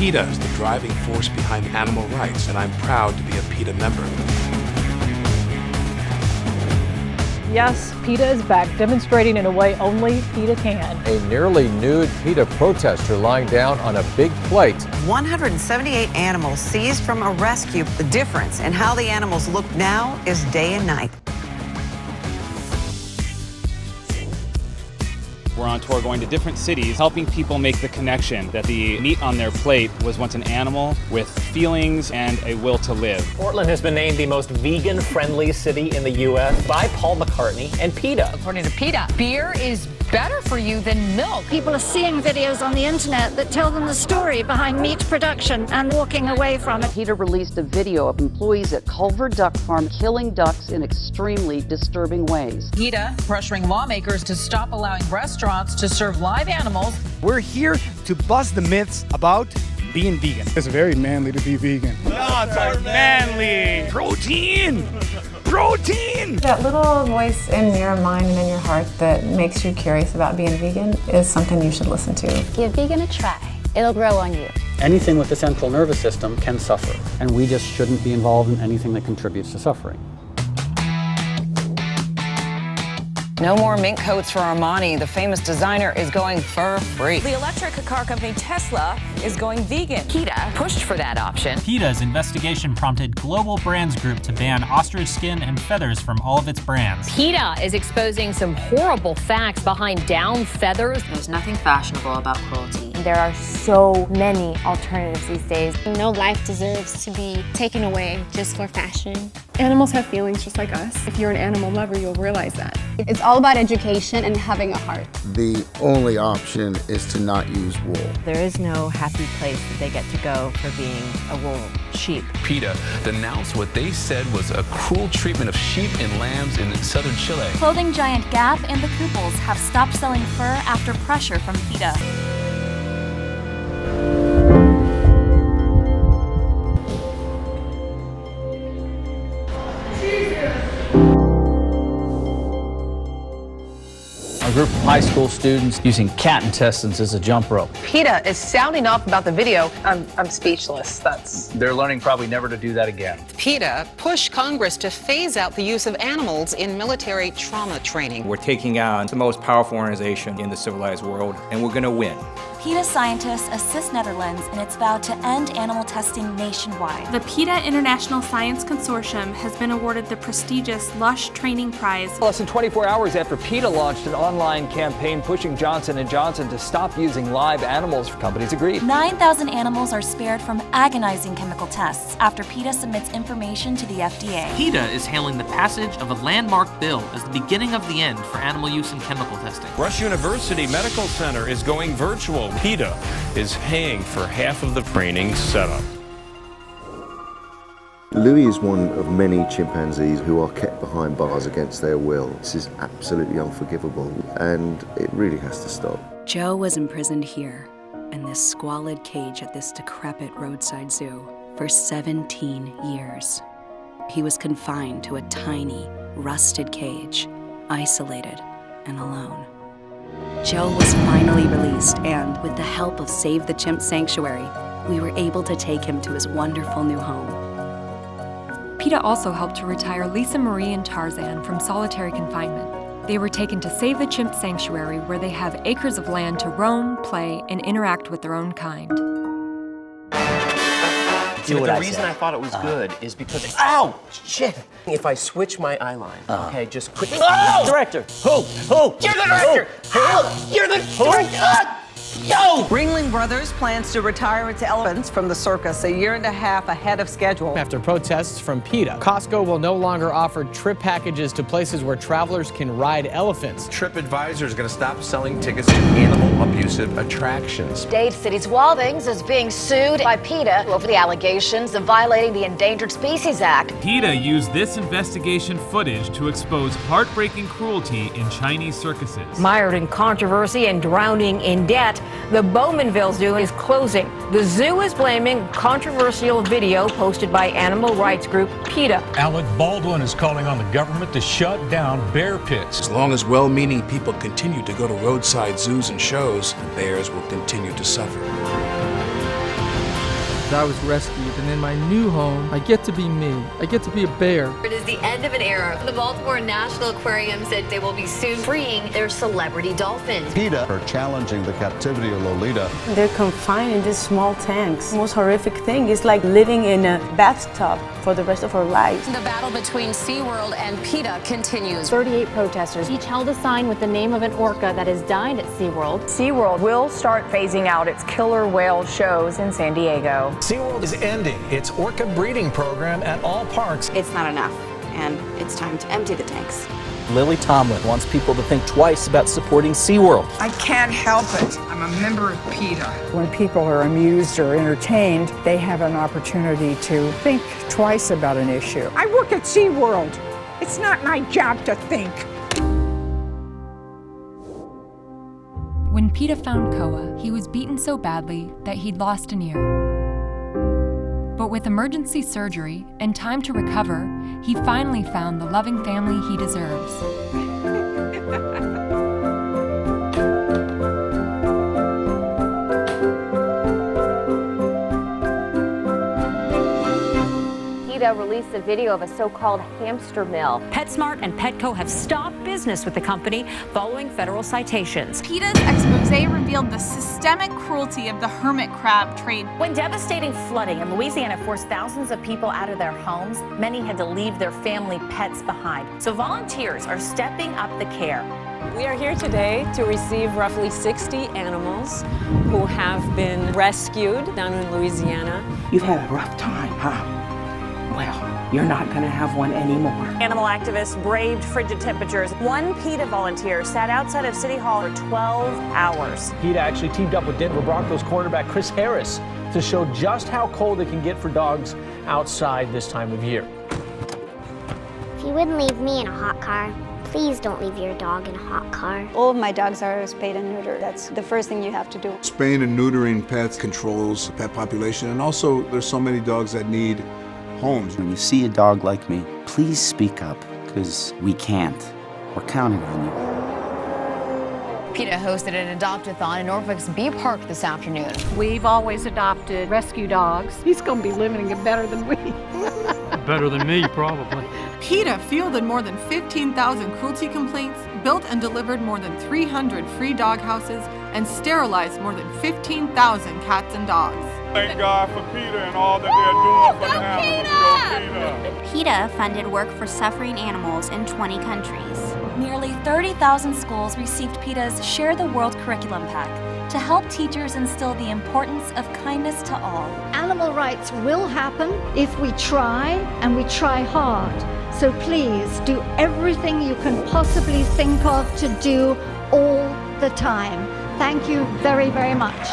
PETA is the driving force behind animal rights, and I'm proud to be a PETA member. Yes, PETA is back, demonstrating in a way only PETA can. A nearly nude PETA protester lying down on a big plate. 178 animals seized from a rescue. The difference in how the animals look now is day and night. We're on tour going to different cities, helping people make the connection that the meat on their plate was once an animal with feelings and a will to live. Portland has been named the most vegan-friendly city in the U.S. by Paul McCartney and PETA. According to PETA, beer is better for you than milk. People are seeing videos on the internet that tell them the story behind meat production and walking away from it. PETA released a video of employees at Culver Duck Farm killing ducks in extremely disturbing ways. PETA pressuring lawmakers to stop allowing restaurants to serve live animals. We're here to bust the myths about being vegan. It's very manly to be vegan. Nuts are manly. Protein. Protein! That little voice in your mind and in your heart that makes you curious about being vegan is something you should listen to. Give vegan a try. It'll grow on you. Anything with the central nervous system can suffer, and we just shouldn't be involved in anything that contributes to suffering. No more mink coats for Armani. The famous designer is going fur-free. The electric car company Tesla is going vegan. PETA pushed for that option. PETA's investigation prompted Global Brands Group to ban ostrich skin and feathers from all of its brands. PETA is exposing some horrible facts behind down feathers. There's nothing fashionable about cruelty. There are so many alternatives these days. No life deserves to be taken away just for fashion. Animals have feelings just like us. If you're an animal lover, you'll realize that. It's all about education and having a heart. The only option is to not use wool. There is no happy place that they get to go for being a wool sheep. PETA denounced what they said was a cruel treatment of sheep and lambs in southern Chile. Clothing giant Gap and the Kooples have stopped selling fur after pressure from PETA. A group of high school students using cat intestines as a jump rope. PETA is sounding off about the video. I'm speechless. They're learning probably never to do that again. PETA pushed Congress to phase out the use of animals in military trauma training. We're taking on the most powerful organization in the civilized world, and we're going to win. PETA scientists assist Netherlands in its vow to end animal testing nationwide. The PETA International Science Consortium has been awarded the prestigious Lush Training Prize. Less than 24 hours after PETA launched an online campaign pushing Johnson & Johnson to stop using live animals, companies agreed. 9,000 animals are spared from agonizing chemical tests after PETA submits information to the FDA. PETA is hailing the passage of a landmark bill as the beginning of the end for animal use in chemical testing. Rush University Medical Center is going virtual. PETA is paying for half of the training setup. Louis is one of many chimpanzees who are kept behind bars against their will. This is absolutely unforgivable, and it really has to stop. Joe was imprisoned here, in this squalid cage at this decrepit roadside zoo, for 17 years. He was confined to a tiny, rusted cage, isolated and alone. Joe was finally released, and with the help of Save the Chimp Sanctuary, we were able to take him to his wonderful new home. PETA also helped to retire Lisa Marie and Tarzan from solitary confinement. They were taken to Save the Chimp Sanctuary, where they have acres of land to roam, play, and interact with their own kind. The reason I thought it was good is because ow! Shit! If I switch my eye line, okay, just quickly. Oh! Director! Who? You're the director! Who? You're the director! Yo! Ringling Brothers plans to retire its elephants from the circus a year and a half ahead of schedule. After protests from PETA, Costco will no longer offer trip packages to places where travelers can ride elephants. TripAdvisor is going to stop selling tickets to animal abusive attractions. Dade City's Waldings is being sued by PETA over the allegations of violating the Endangered Species Act. PETA used this investigation footage to expose heartbreaking cruelty in Chinese circuses. Mired in controversy and drowning in debt, the Bowmanville Zoo is closing. The zoo is blaming controversial video posted by animal rights group PETA. Alec Baldwin is calling on the government to shut down bear pits. As long as well-meaning people continue to go to roadside zoos and shows, the bears will continue to suffer. I was rescued, and in my new home, I get to be me. I get to be a bear. It is the end of an era. The Baltimore National Aquarium said they will be soon freeing their celebrity dolphins. PETA are challenging the captivity of Lolita. They're confined in these small tanks. The most horrific thing is like living in a bathtub for the rest of our lives. The battle between SeaWorld and PETA continues. 38 protesters each held a sign with the name of an orca that has died at SeaWorld. SeaWorld will start phasing out its killer whale shows in San Diego. SeaWorld is ending its orca breeding program at all parks. It's not enough, and it's time to empty the tanks. Lily Tomlin wants people to think twice about supporting SeaWorld. I can't help it. I'm a member of PETA. When people are amused or entertained, they have an opportunity to think twice about an issue. I work at SeaWorld. It's not my job to think. When PETA found Koa, he was beaten so badly that he'd lost an ear. But with emergency surgery and time to recover, he finally found the loving family he deserves. PETA released a video of a so-called hamster mill. PetSmart and Petco have stopped business with the company following federal citations. PETA's expose revealed the systemic cruelty of the hermit crab trade. When devastating flooding in Louisiana forced thousands of people out of their homes, many had to leave their family pets behind. So volunteers are stepping up the care. We are here today to receive roughly 60 animals who have been rescued down in Louisiana. You've had a rough time, huh? Well, you're not going to have one anymore. Animal activists braved frigid temperatures. One PETA volunteer sat outside of City Hall for 12 hours. PETA actually teamed up with Denver Broncos cornerback Chris Harris to show just how cold it can get for dogs outside this time of year. If you wouldn't leave me in a hot car, please don't leave your dog in a hot car. All of my dogs are spayed and neutered. That's the first thing you have to do. Spaying and neutering pets controls pet population, and also there's so many dogs that need homes. When you see a dog like me, please speak up, because we can't. We're counting on you. PETA hosted an adopt-a-thon in Norfolk's Bee Park this afternoon. We've always adopted rescue dogs. He's going to be living it better than we. Better than me, probably. PETA fielded more than 15,000 cruelty complaints, built and delivered more than 300 free dog houses, and sterilized more than 15,000 cats and dogs. Thank God for PETA and all that they're doing for the animals. PETA funded work for suffering animals in 20 countries. Nearly 30,000 schools received PETA's Share the World curriculum pack to help teachers instill the importance of kindness to all. Animal rights will happen if we try, and we try hard. So please do everything you can possibly think of to do all the time. Thank you very, very much.